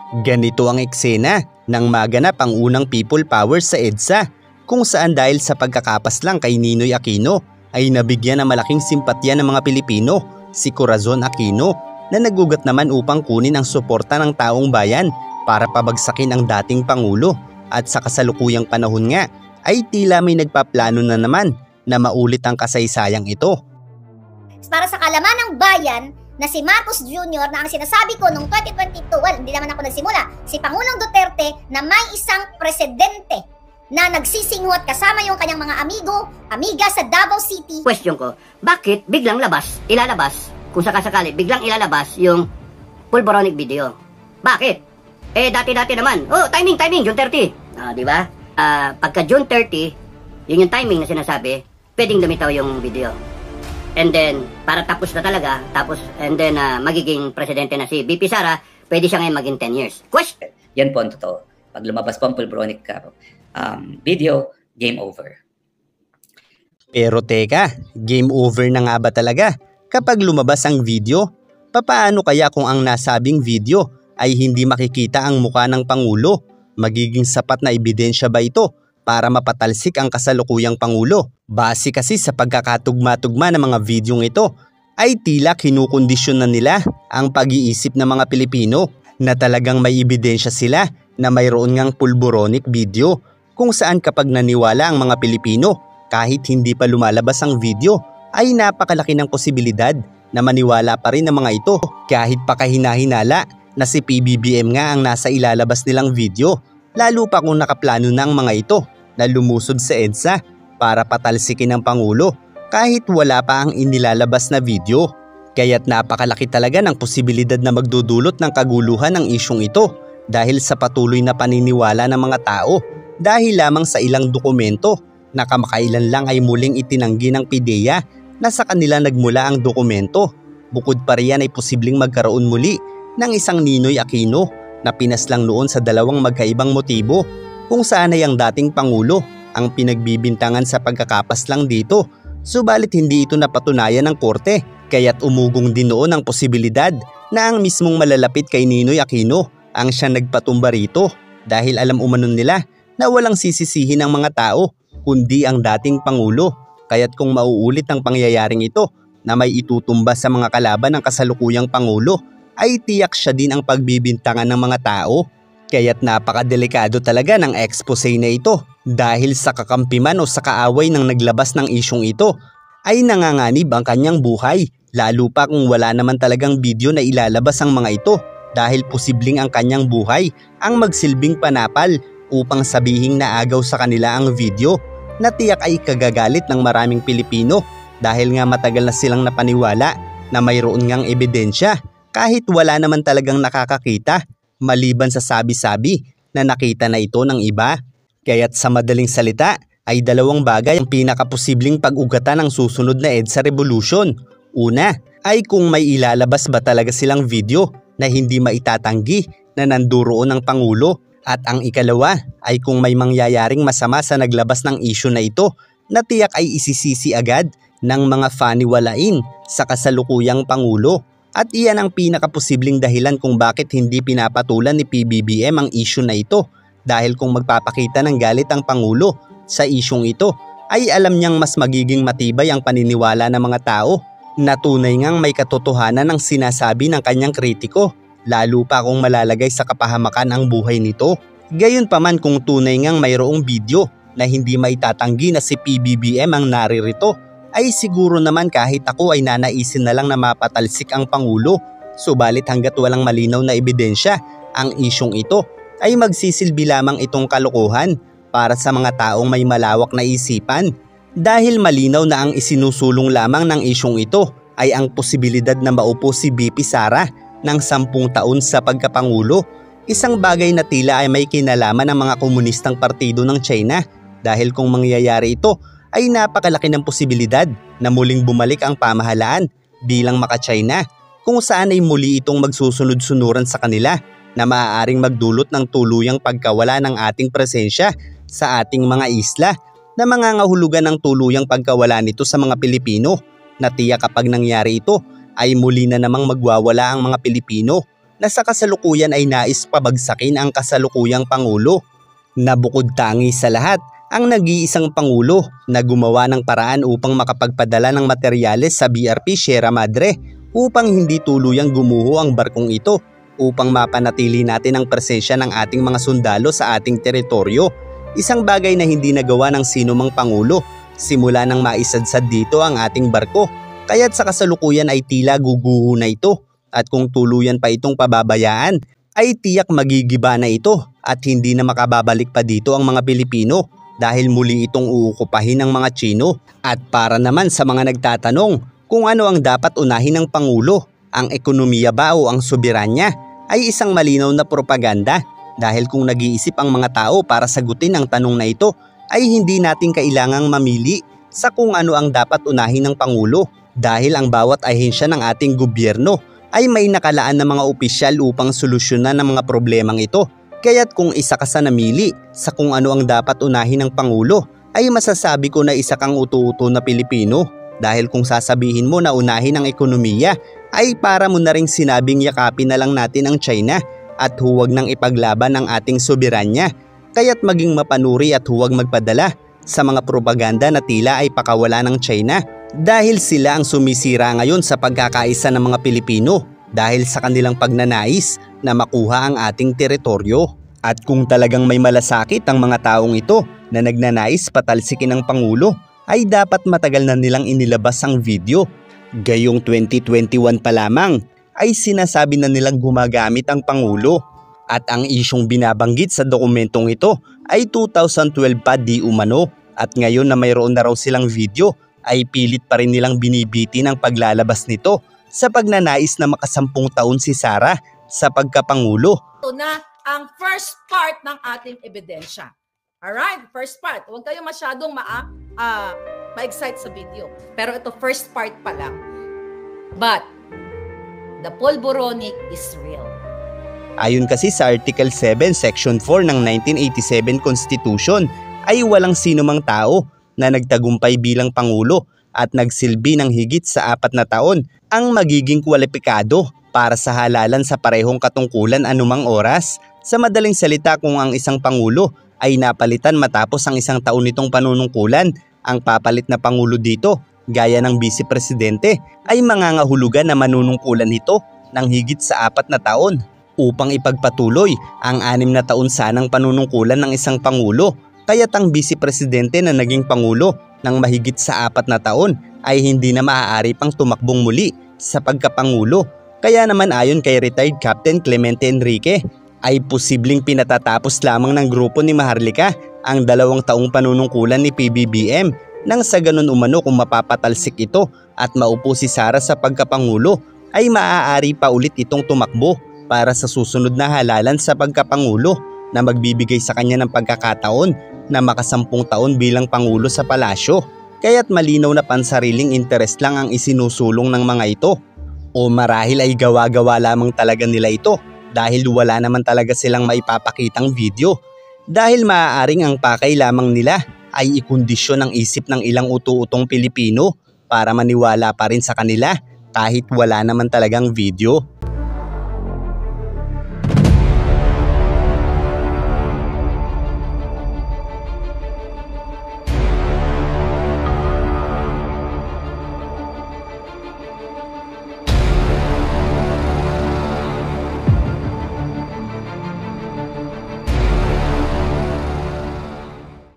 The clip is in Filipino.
Ganito ang eksena nang maganap ang unang people power sa EDSA, kung saan dahil sa pagkakapas lang kay Ninoy Aquino ay nabigyan ng malaking simpatya ng mga Pilipino si Corazon Aquino na nagugat naman upang kunin ang suporta ng taong bayan para pabagsakin ang dating Pangulo, at sa kasalukuyang panahon nga ay tila may nagpaplano na naman na maulit ang kasaysayang ito. Para sa kalaman ng bayan na si Marcos Jr. na ang sinasabi ko noong 2022, well, hindi naman ako nagsimula, si Pangulong Duterte na may isang presidente na nagsisinghot kasama yung kanyang mga amiga sa Davao City. Question ko, bakit biglang ilalabas, kung sakasakali, biglang ilalabas yung pulboronic video? Bakit? Dati-dati naman. Oh, timing, June 30. Di ba? Pagka June 30, yun yung timing na sinasabi, pwedeng lumitaw yung video. And then, para tapos na talaga, and then magiging presidente na si BP Sara, pwede siya ngayon maging 10 years. Question? Yan po ang totoo. Pag lumabas po ang pulboronic video, game over. Pero teka, game over na nga ba talaga kapag lumabas ang video? Papaano kaya kung ang nasabing video ay hindi makikita ang mukha ng Pangulo? Magiging sapat na ebidensya ba ito para mapatalsik ang kasalukuyang Pangulo? Base kasi sa pagkakatugma-tugma ng mga videong ito, ay tila kinukondisyon na nila ang pag-iisip ng mga Pilipino na talagang may ebidensya sila na mayroon ngang pulboronic video, kung saan kapag naniwala ang mga Pilipino kahit hindi pa lumalabas ang video, ay napakalaki ng posibilidad na maniwala pa rin ang mga ito kahit pa kahinahinala na si PBBM nga ang nasa ilalabas nilang video, lalo pa kung nakaplano na ang mga ito na lumusod sa EDSA para patalsikin ang Pangulo kahit wala pa ang inilalabas na video. Kaya't napakalaki talaga ng posibilidad na magdudulot ng kaguluhan ang isyong ito dahil sa patuloy na paniniwala ng mga tao dahil lamang sa ilang dokumento na kamakailan lang ay muling itinanggi ng PIDEA na sa kanila nagmula ang dokumento. Bukod pa riyan ay posibleng magkaroon muli ng isang Ninoy Aquino na pinaslang noon sa dalawang magkaibang motibo, kung saan ay ang dating Pangulo ang pinagbibintangan sa pagkakapas lang dito, subalit hindi ito napatunayan ng korte, kaya't umugong din noon ang posibilidad na ang mismong malalapit kay Ninoy Aquino ang siya nagpatumba rito dahil alam umanon nila na walang sisisihin ng mga tao kundi ang dating Pangulo. Kaya't kung mauulit ang pangyayaring ito na may itutumba sa mga kalaban ng kasalukuyang Pangulo, ay tiyak siya din ang pagbibintangan ng mga tao. Kaya't napakadelikado talaga ng expose na ito dahil sa kakampi man o sa kaaway ng naglabas ng isyong ito ay nanganganib ang kanyang buhay, lalo pa kung wala naman talagang video na ilalabas ang mga ito dahil posibleng ang kanyang buhay ang magsilbing panapal upang sabihing naagaw sa kanila ang video na tiyak ay kagagalit ng maraming Pilipino dahil nga matagal na silang napaniwala na mayroon ngang ebidensya kahit wala naman talagang nakakakita maliban sa sabi-sabi na nakita na ito ng iba. Kaya't sa madaling salita ay dalawang bagay ang pinakaposibleng pag-ugatan ng susunod na EDSA Revolution. Una ay kung may ilalabas ba talaga silang video na hindi maitatanggi na nanduroon ng Pangulo, at ang ikalawa ay kung may mangyayaring masama sa naglabas ng issue na ito na tiyak ay isisisi agad ng mga faniwalain sa kasalukuyang Pangulo. At iyan ang pinakaposibleng dahilan kung bakit hindi pinapatulan ni PBBM ang issue na ito, dahil kung magpapakita ng galit ang Pangulo sa isyong ito ay alam niyang mas magiging matibay ang paniniwala ng mga tao na tunay ngang may katotohanan ng sinasabi ng kanyang kritiko, lalo pa kung malalagay sa kapahamakan ang buhay nito. Gayunpaman kung tunay ngang mayroong video na hindi maitatanggi na si PBBM ang naririto, ay siguro naman kahit ako ay nanaisin na lang na mapatalsik ang Pangulo. Subalit hanggat walang malinaw na ebidensya ang isyong ito, ay magsisilbi lamang itong kalokohan para sa mga taong may malawak na isipan. Dahil malinaw na ang isinusulong lamang ng isyong ito ay ang posibilidad na maupo si BP Sara ng 10 taon sa pagkapangulo. Isang bagay na tila ay may kinalaman ng mga komunistang partido ng China, dahil kung mangyayari ito ay napakalaki ng posibilidad na muling bumalik ang pamahalaan bilang maka-China, kung saan ay muli itong magsusunod-sunuran sa kanila na maaaring magdulot ng tuluyang pagkawala ng ating presensya sa ating mga isla, na mangangahulugan ng tuluyang pagkawala nito sa mga Pilipino, na tiyak kapag nangyari ito ay muli na namang magwawala ang mga Pilipino. na sa kasalukuyan ay nais pabagsakin ang kasalukuyang Pangulo. Na bukod tangi sa lahat, ang nag-iisang Pangulo na gumawa ng paraan upang makapagpadala ng materyales sa BRP Sierra Madre upang hindi tuluyang gumuho ang barkong ito upang mapanatili natin ang presensya ng ating mga sundalo sa ating teritoryo. Isang bagay na hindi nagawa ng sino mang Pangulo simula nang maisadsad dito ang ating barko, kaya't sa kasalukuyan ay tila guguho na ito at kung tuluyan pa itong pababayaan ay tiyak magigiba na ito at hindi na makababalik pa dito ang mga Pilipino dahil muli itong uukupahin ng mga Tsino. At para naman sa mga nagtatanong kung ano ang dapat unahin ng Pangulo, ang ekonomiya ba o ang soberanya, ay isang malinaw na propaganda dahil kung nag-iisip ang mga tao para sagutin ang tanong na ito ay hindi natin kailangang mamili sa kung ano ang dapat unahin ng Pangulo dahil ang bawat ahensya ng ating gobyerno ay may nakalaan na mga opisyal upang solusyonan ang mga problemang ito. Kaya't kung isa ka sa namili sa kung ano ang dapat unahin ng Pangulo ay masasabi ko na isa kang utu-uto na Pilipino dahil kung sasabihin mo na unahin ang ekonomiya ay para mo na ring sinabing yakapin na lang natin ang China at huwag nang ipaglaban ang ating soberanya. Kaya't maging mapanuri at huwag magpadala sa mga propaganda na tila ay pakawala ng China dahil sila ang sumisira ngayon sa pagkakaisa ng mga Pilipino dahil sa kanilang pagnanais na makuha ang ating teritoryo. At kung talagang may malasakit ang mga taong ito na nagnanais patalsikin ng Pangulo ay dapat matagal na nilang inilabas ang video. Gayong 2021 pa lamang ay sinasabi na nilang gumagamit ang Pangulo. At ang isyong binabanggit sa dokumentong ito ay 2012 pa di umano at ngayon na mayroon na raw silang video ay pilit pa rin nilang binibiti ng paglalabas nito sa pagnanais na makasampung taon si Sara sa pagkapangulo. Ito na ang first part ng ating ebidensya. Alright, first part. Huwag kayo masyadong ma-excite sa video. Pero ito first part pa lang. But the Polboronic is real. Ayon kasi sa Article 7, Section 4 ng 1987 Constitution ay walang sinumang tao na nagtagumpay bilang Pangulo at nagsilbi ng higit sa 4 na taon ang magiging kwalipikado para sa halalan sa parehong katungkulan anumang oras. Sa madaling salita, kung ang isang Pangulo ay napalitan matapos ang 1 taon nitong panunungkulan, ang papalit na Pangulo dito, gaya ng Vice Presidente, ay mangangahulugan na manunungkulan nito ng higit sa 4 na taon. Upang ipagpatuloy ang 6 na taon sanang panunungkulan ng isang Pangulo. Kaya't ang Vice Presidente na naging Pangulo ng mahigit sa 4 na taon ay hindi na maaari pang tumakbong muli sa pagkapangulo. Kaya naman ayon kay retired Captain Clemente Enrique ay posibleng pinatatapos lamang ng grupo ni Maharlika ang 2 taong panunungkulan ni PBBM nang sa ganun umano kung mapapatalsik ito at maupo si Sara sa pagkapangulo ay maaari pa ulit itong tumakbo para sa susunod na halalan sa pagkapangulo na magbibigay sa kanya ng pagkakataon na makasampung taon bilang Pangulo sa palasyo. Kaya't malinaw na pansariling interest lang ang isinusulong ng mga ito. O marahil ay gawa-gawa lamang talaga nila ito dahil wala naman talaga silang maipapakitang video. Dahil maaaring ang pakay lamang nila ay ikondisyon ang isip ng ilang utu-utong Pilipino para maniwala pa rin sa kanila kahit wala naman talagang video.